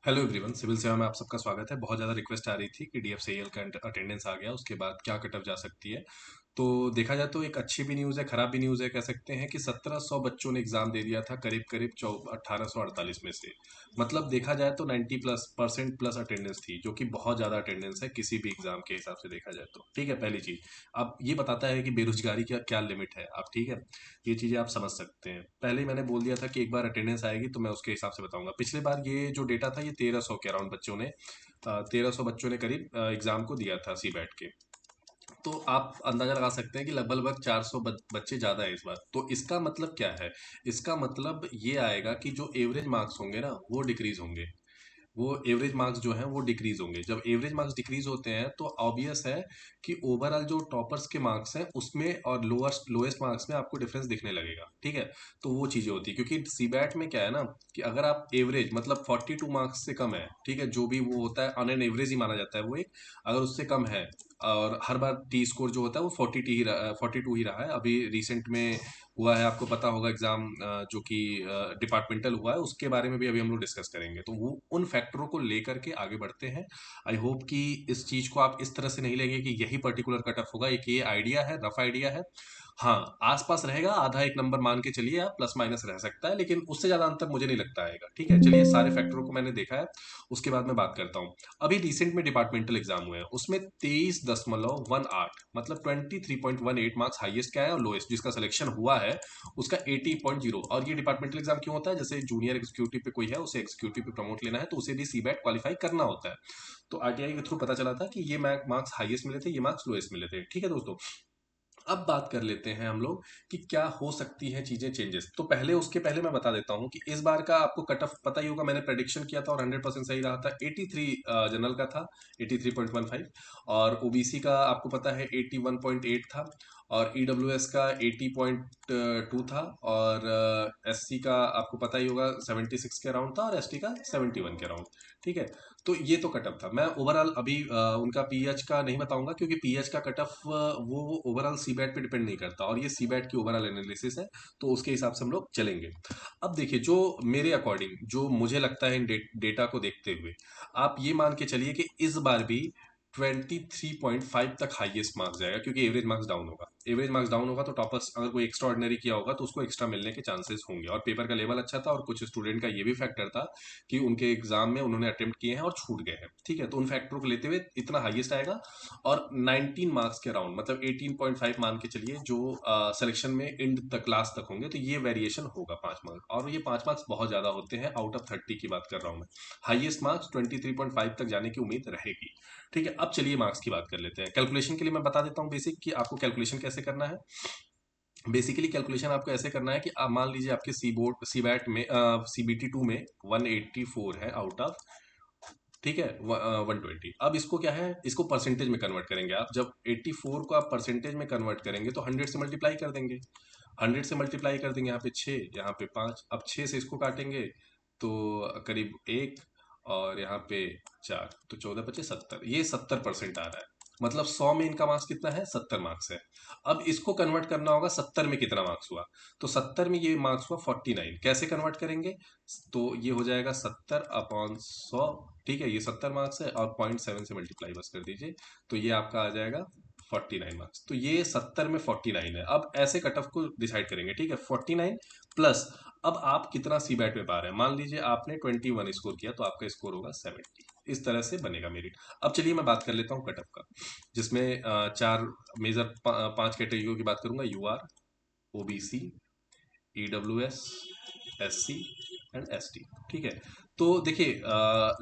Hello everyone, civil सेवा में आप सबका स्वागत है। बहुत ज़्यादा रिक्वेस्ट आ रही थी कि डीएफसीआईएल का अटेंडेंस आ गया, उसके बाद क्या कट ऑफ जा सकती है। तो देखा जाए तो एक अच्छी भी न्यूज़ है, खराब भी न्यूज़ है। कह सकते हैं कि 1700 बच्चों ने एग्ज़ाम दे दिया था, करीब करीब 1848 में से। मतलब देखा जाए तो 90% प्लस अटेंडेंस थी, जो कि बहुत ज़्यादा अटेंडेंस है किसी भी एग्ज़ाम के हिसाब से देखा जाए तो। ठीक है, पहली चीज़। अब ये बताता है कि बेरोजगारी का क्या लिमिट है। अब ठीक है, ये चीज़ें आप समझ सकते हैं। पहले ही मैंने बोल दिया था कि एक बार अटेंडेंस आएगी तो मैं उसके हिसाब से बताऊंगा। पिछले बार ये जो डेटा था, ये 1300 के अराउंड बच्चों ने 1300 बच्चों ने करीब एग्जाम को दिया था सी बैट के। तो आप अंदाजा लगा सकते हैं कि लगभग लगभग 400 बच्चे ज़्यादा है इस बार। तो इसका मतलब क्या है? इसका मतलब ये आएगा कि जो एवरेज मार्क्स होंगे ना, वो डिक्रीज होंगे। वो एवरेज मार्क्स जो हैं वो डिक्रीज होंगे। जब एवरेज मार्क्स डिक्रीज होते हैं तो ऑब्वियस है कि ओवरऑल जो टॉपर्स के मार्क्स हैं उसमें और लोएस्ट लोएस्ट मार्क्स में आपको डिफरेंस दिखने लगेगा। ठीक है, तो वो चीज़ें होती है क्योंकि सीबैट में क्या है ना, कि अगर आप एवरेज मतलब 42 मार्क्स से कम है, ठीक है, जो भी वो होता है ऑन एन एवरेज ही माना जाता है वो एक। अगर उससे कम है और हर बार टी स्कोर जो होता है वो 42 ही रहा है। अभी रिसेंट में हुआ है, आपको पता होगा एग्जाम जो कि डिपार्टमेंटल हुआ है, उसके बारे में भी अभी हम लोग डिस्कस करेंगे। तो वो उन फैक्टरों को लेकर के आगे बढ़ते हैं। आई होप कि इस चीज को आप इस तरह से नहीं लेंगे कि यही पर्टिकुलर कट ऑफ होगा। एक ये आइडिया है, रफ आइडिया है। हाँ, आसपास रहेगा, आधा एक नंबर मान के चलिए आप, प्लस माइनस रह सकता है, लेकिन उससे ज्यादा अंतर मुझे नहीं लगता आएगा। ठीक है, चलिए सारे फैक्टरों को मैंने देखा है, उसके बाद मैं बात करता हूँ। अभी रिसेंट में डिपार्टमेंटल एग्जाम हुए हैं, उसमें 23.18 मतलब 23.18 मार्क्स हाईएस्ट क्या है और लोएस्ट जिसका सिलेक्शन हुआ है उसका 80.0। और ये डिपार्टमेंटल एग्जाम क्यों होता है? जैसे जूनियर एग्जीक्यूटिव पे कोई है, उसे एग्जीक्यूटिव पे प्रमोट लेना है तो उसे भी सीबैट क्वालिफाई करना होता है। तो आरटीआई के थ्रू पता चला था कि ये मार्क्स हाईएस्ट मिले थे, ये मार्क्स लोएस्ट मिले थे। ठीक है दोस्तों, अब बात कर लेते हैं हम लोग कि क्या हो सकती हैं चीजें चेंजेस। तो पहले उसके पहले मैं बता देता हूं कि इस बार का आपको कट ऑफ पता ही होगा, मैंने प्रेडिक्शन किया था और 100% सही रहा था। 83 जनरल का था, 83.15। और ओबीसी का आपको पता है 81.8 था। और ईडब्ल्यूएस का 80.2 था। और एससी का आपको पता ही होगा 76 के अराउंड था और एसटी का 71 के अराउंड। ठीक है, तो ये तो कट ऑफ था। मैं ओवरऑल अभी उनका पीएच का नहीं बताऊंगा क्योंकि पीएच का कट ऑफ वो ओवरऑल सीबैट पे डिपेंड नहीं करता और ये सीबैट की ओवरऑल एनालिसिस है। तो उसके हिसाब से हम लोग चलेंगे। अब देखिए, जो मेरे अकॉर्डिंग जो मुझे लगता है इन डेटा को देखते हुए, आप ये मान के चलिए कि इस बार भी 23.5 तक हाईएस्ट मार्क्स जाएगा क्योंकि एवरेज मार्क्स डाउन होगा। एवरेज मार्क्स डाउन होगा तो टॉपर्स अगर कोई एक्स्ट्रा ऑर्डिनरी किया होगा तो उसको एक्स्ट्रा मिलने के चांसेस होंगे। और पेपर का लेवल अच्छा था और कुछ स्टूडेंट का ये भी फैक्टर था कि उनके एग्जाम में उन्होंने अटेम्प्ट किए हैं और छूट गए हैं। ठीक है, तो उन फैक्टरों को लेते हुए इतना हाईएस्ट आएगा। और 19 मार्क्स के अराउंड मतलब 18.5 मान के चलिए जो सिलेक्शन में इंड तक लास्ट तक होंगे, तो ये वेरिएशन होगा 5 मार्क्स। और ये 5 मार्क्स बहुत ज्यादा होते हैं, आउट ऑफ 30 की बात कर रहा हूँ मैं। हाईएस्ट मार्क्स 23.5 तक जाने की उम्मीद रहेगी। ठीक है, अब चलिए मार्क्स की बात कर लेते हैं। कैलकुलेशन के लिए मैं बता देता हूँ बेसिक कि आपको कैलकुलेशन कैसे करना है। बेसिकली कैलकुलेशन आपको ऐसे करना है कि आप मान लीजिए आपके सी बोर्ड सी बैट में सीबीटी 2 में 184 है आउट ऑफ, ठीक है, 120। अब इसको क्या है, इसको परसेंटेज में कन्वर्ट करेंगे। आप जब 84 को आप परसेंटेज में कन्वर्ट करेंगे तो 100 से मल्टीप्लाई कर देंगे। 100 से मल्टीप्लाई कर देंगे, यहाँ पे 6, यहाँ पे 5। अब 6 से इसको काटेंगे तो करीब 1, और यहाँ पे 4, तो 14 25 70। ये 70% आ रहा है। मतलब 100 में इनका मार्क्स कितना है? 70 मार्क्स है। अब इसको कन्वर्ट करना होगा 70 में कितना मार्क्स हुआ। तो 70 में ये मार्क्स हुआ 49। कैसे कन्वर्ट करेंगे? तो ये हो जाएगा 70/100। ठीक है, ये 70 मार्क्स है और 0.7 से मल्टीप्लाई बस कर दीजिए, तो ये आपका आ जाएगा 49 मार्क्स। तो ये 70 में 49 है। अब ऐसे कट ऑफ को डिसाइड करेंगे। ठीक है, 49 प्लस अब आप कितना सी बैट में पा रहे हैं। मान लीजिए आपने 21 स्कोर किया तो आपका स्कोर होगा 70। इस तरह से बनेगा मेरिट। अब चलिए मैं बात कर लेता हूँ कट ऑफ का, जिसमें चार मेजर 5 कैटेगरियों की बात करूंगा: UR, OBC, EWS, SC and ST. ठीक है, तो देखिए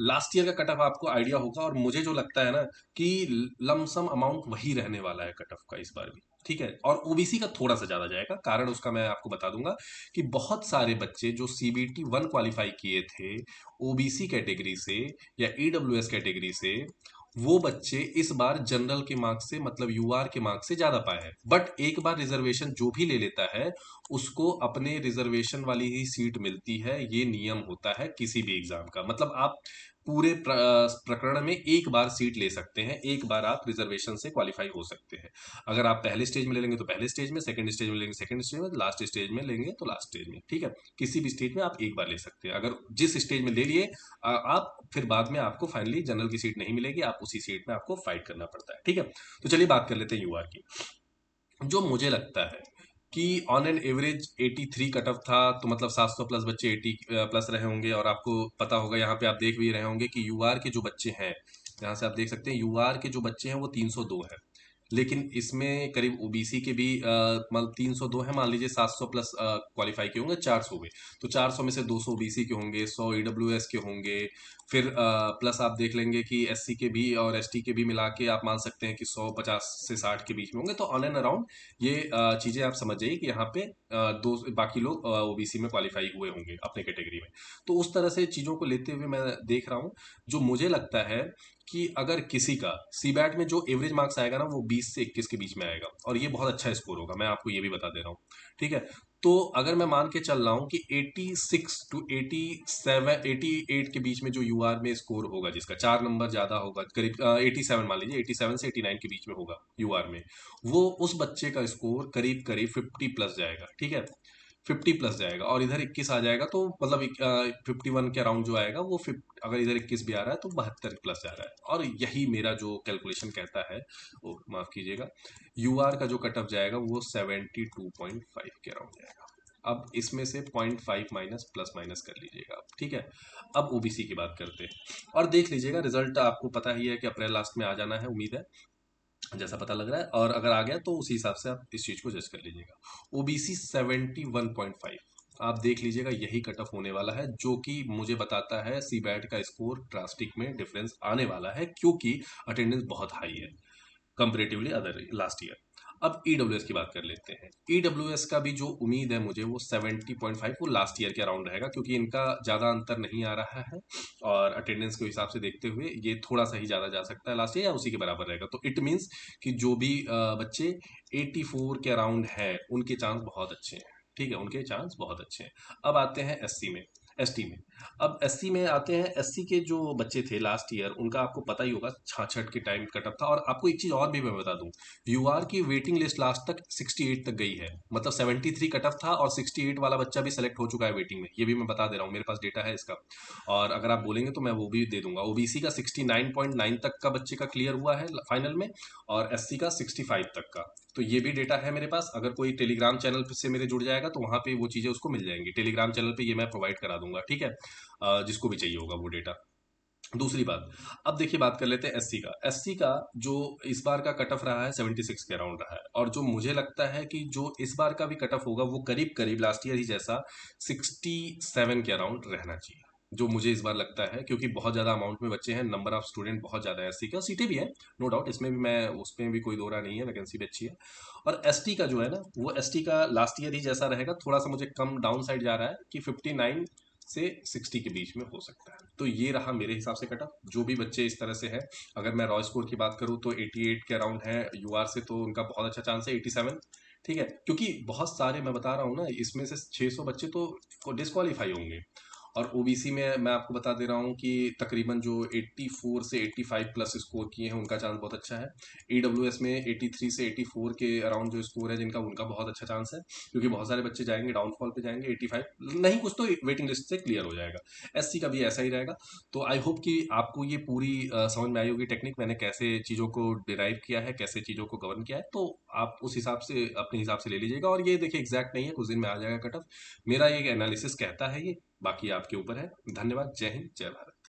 लास्ट ईयर का कट ऑफ आपको आइडिया होगा और मुझे जो लगता है ना कि लमसम अमाउंट वही रहने वाला है कट ऑफ का इस बार भी। ठीक है, और ओबीसी का थोड़ा सा ज्यादा जाएगा। कारण उसका मैं आपको बता दूंगा कि बहुत सारे बच्चे जो सीबीटी 1 क्वालिफाई किए थे ओबीसी कैटेगरी से या ईडब्ल्यूएस कैटेगरी से, वो बच्चे इस बार जनरल के मार्क्स से मतलब यूआर के मार्क्स से ज्यादा पाए हैं। बट एक बार रिजर्वेशन जो भी ले लेता है उसको अपने रिजर्वेशन वाली ही सीट मिलती है। ये नियम होता है किसी भी एग्जाम का। मतलब आप पूरे प्रकरण में एक बार सीट ले सकते हैं, एक बार आप रिजर्वेशन से क्वालिफाई हो सकते हैं। अगर आप पहले स्टेज में ले लेंगे तो पहले स्टेज में, सेकंड स्टेज में लेंगे सेकंड स्टेज में, लास्ट स्टेज में लेंगे तो लास्ट स्टेज में, ठीक है। किसी भी स्टेज में आप एक बार ले सकते हैं। अगर जिस स्टेज में ले लिए आप, फिर बाद में आपको फाइनली जनरल की सीट नहीं मिलेगी, आप उसी सीट में आपको फाइट करना पड़ता है, ठीक है। तो चलिए बात कर लेते हैं यूआर की। जो मुझे लगता है कि on an average 83 cut off था, तो मतलब 700 प्लस बच्चे 80 प्लस रहे होंगे। और आपको पता होगा, यहाँ पे आप देख भी रहे होंगे कि यूआर के जो बच्चे हैं, यहाँ से आप देख सकते हैं यूआर के जो बच्चे हैं वो 302 हैं। लेकिन इसमें करीब ओबीसी के भी मतलब 302 है, मान लीजिए 700 प्लस क्वालिफाई के होंगे, 400 हुए। तो 400 में से 200 ओबीसी के होंगे, 100 ईडब्ल्यूएस के होंगे। फिर प्लस आप देख लेंगे कि एससी के भी और एसटी के भी मिला के आप मान सकते हैं कि 150 से 60 के बीच में होंगे। तो ऑन एंड अराउंड ये चीज़ें आप समझ जाइए कि यहाँ पे दो बाकी लोग ओबीसी में क्वालिफाई हुए होंगे अपने कैटेगरी में। तो उस तरह से चीज़ों को लेते हुए मैं देख रहा हूँ। जो मुझे लगता है कि अगर किसी का सीबैट में जो एवरेज मार्क्स आएगा ना, वो 20 से 21 के बीच में आएगा, और ये बहुत अच्छा स्कोर होगा, मैं आपको ये भी बता दे रहा हूँ, ठीक है। तो अगर मैं मान के चल रहा हूँ कि 86 टू 87 88 के बीच में जो यूआर में स्कोर होगा, जिसका 4 नंबर ज्यादा होगा, करीब 87, मान लीजिए 87 से 89 के बीच में होगा यूआर में, वो उस बच्चे का स्कोर करीब करीब 50 प्लस जाएगा, ठीक है। 50 प्लस जाएगा, और इधर 21 आ जाएगा, तो मतलब 51 के अराउंड जो आएगा वो 50, अगर इधर 21 भी आ रहा है तो 72 प्लस जा रहा है। और यही मेरा जो कैलकुलेशन कहता है, वो माफ कीजिएगा, यूआर का जो कट ऑफ जाएगा वो 72.5 के अराउंड जाएगा। अब इसमें से 0.5 माइनस प्लस माइनस कर लीजिएगा आप, ठीक है। अब ओबीसी की बात करते हैं, और देख लीजिएगा रिजल्ट आपको पता ही है कि अप्रैल लास्ट में आ जाना है, उम्मीद है, जैसा पता लग रहा है। और अगर आ गया तो उसी हिसाब से आप इस चीज को जज कर लीजिएगा। ओबीसी 71.5, आप देख लीजिएगा यही कट ऑफ होने वाला है, जो कि मुझे बताता है सीबैट का स्कोर ड्रास्टिक में डिफरेंस आने वाला है, क्योंकि अटेंडेंस बहुत हाई है कंपेरेटिवली अदर लास्ट ईयर। अब ईडब्ल्यूएस की बात कर लेते हैं। ईडब्ल्यूएस का भी जो उम्मीद है मुझे, वो 70.5, वो लास्ट ईयर के अराउंड रहेगा, क्योंकि इनका ज़्यादा अंतर नहीं आ रहा है, और अटेंडेंस के हिसाब से देखते हुए ये थोड़ा सा ही ज़्यादा जा सकता है लास्ट ईयर, या उसी के बराबर रहेगा। तो इट मीन्स कि जो भी बच्चे 84 के अराउंड हैं, उनके चांस बहुत अच्छे हैं, ठीक है, उनके चांस बहुत अच्छे हैं। अब आते हैं एससी में, एसटी में। अब एससी में आते हैं, एससी के जो बच्चे थे लास्ट ईयर, उनका आपको पता ही होगा 66 के टाइम कटअप था। और आपको एक चीज और भी मैं बता दूं, यूआर की वेटिंग लिस्ट लास्ट तक 68 तक गई है, मतलब 73 कटअप था और 68 वाला बच्चा भी सेलेक्ट हो चुका है वेटिंग में, ये भी मैं बता दे रहा हूँ, मेरे पास डेटा है इसका। और अगर आप बोलेंगे तो मैं वो भी दे दूंगा। ओबीसी का 69.9 तक का बच्चे का क्लियर हुआ है फाइनल में, और एससी का 65 तक का। तो ये भी डेटा है मेरे पास, अगर कोई टेलीग्राम चैनल से मेरे जुड़ जाएगा तो वहां पे वो चीजें उसको मिल जाएंगी, टेलीग्राम चैनल पे ये मैं प्रोवाइड करा दूंगा, ठीक है, जिसको भी चाहिए होगा वो डेटा। दूसरी बात, अब देखिए बात कर लेते हैं एससी का। एससी का जो इस बार का कट ऑफ रहा है 76 के अराउंड रहा है, और जो मुझे लगता है कि जो इस बार का भी कट ऑफ होगा वो करीब करीब लास्ट ईयर ही जैसा 67 के अराउंड रहना चाहिए, जो मुझे इस बार लगता है, क्योंकि बहुत ज़्यादा अमाउंट में बच्चे हैं, नंबर ऑफ स्टूडेंट बहुत ज़्यादा है एससी का, सीटें भी हैं, नो डाउट, इसमें भी मैं, उसमें भी कोई दो राय नहीं है, वैकेंसी भी अच्छी है। और एसटी का जो है ना, वो एसटी का लास्ट ईयर ही जैसा रहेगा, थोड़ा सा मुझे कम डाउन साइड जा रहा है कि 59 से 60 के बीच में हो सकता है। तो ये रहा मेरे हिसाब से कट ऑफ, जो भी बच्चे इस तरह से है। अगर मैं रॉय स्कोर की बात करूँ तो 88 के अराउंड है यूआर से, तो उनका बहुत अच्छा चांस है 87, ठीक है। क्योंकि बहुत सारे, मैं बता रहा हूँ ना, इसमें से 600 बच्चे तो डिस्qualify होंगे। और ओबीसी में मैं आपको बता दे रहा हूँ कि तकरीबन जो 84 से 85 प्लस स्कोर किए हैं उनका चांस बहुत अच्छा है। ईडब्ल्यूएस में 83 से 84 के अराउंड जो स्कोर है जिनका, उनका बहुत अच्छा चांस है, क्योंकि बहुत सारे बच्चे जाएंगे डाउनफॉल पे, जाएंगे 85 नहीं कुछ तो वेटिंग लिस्ट से क्लियर हो जाएगा। एससी का भी ऐसा ही रहेगा। तो आई होप कि आपको ये पूरी समझ में आई होगी टेक्निक, मैंने कैसे चीज़ों को डिराइव किया है, कैसे चीज़ों को गवर्न किया है। तो आप उस हिसाब से अपने हिसाब से ले लीजिएगा, और ये देखिए एग्जैक्ट नहीं है, कुछ दिन में आ जाएगा कट ऑफ। मेरा ये एनालिसिस कहता है ये, बाकी आपके ऊपर है। धन्यवाद, जय हिंद, जय भारत।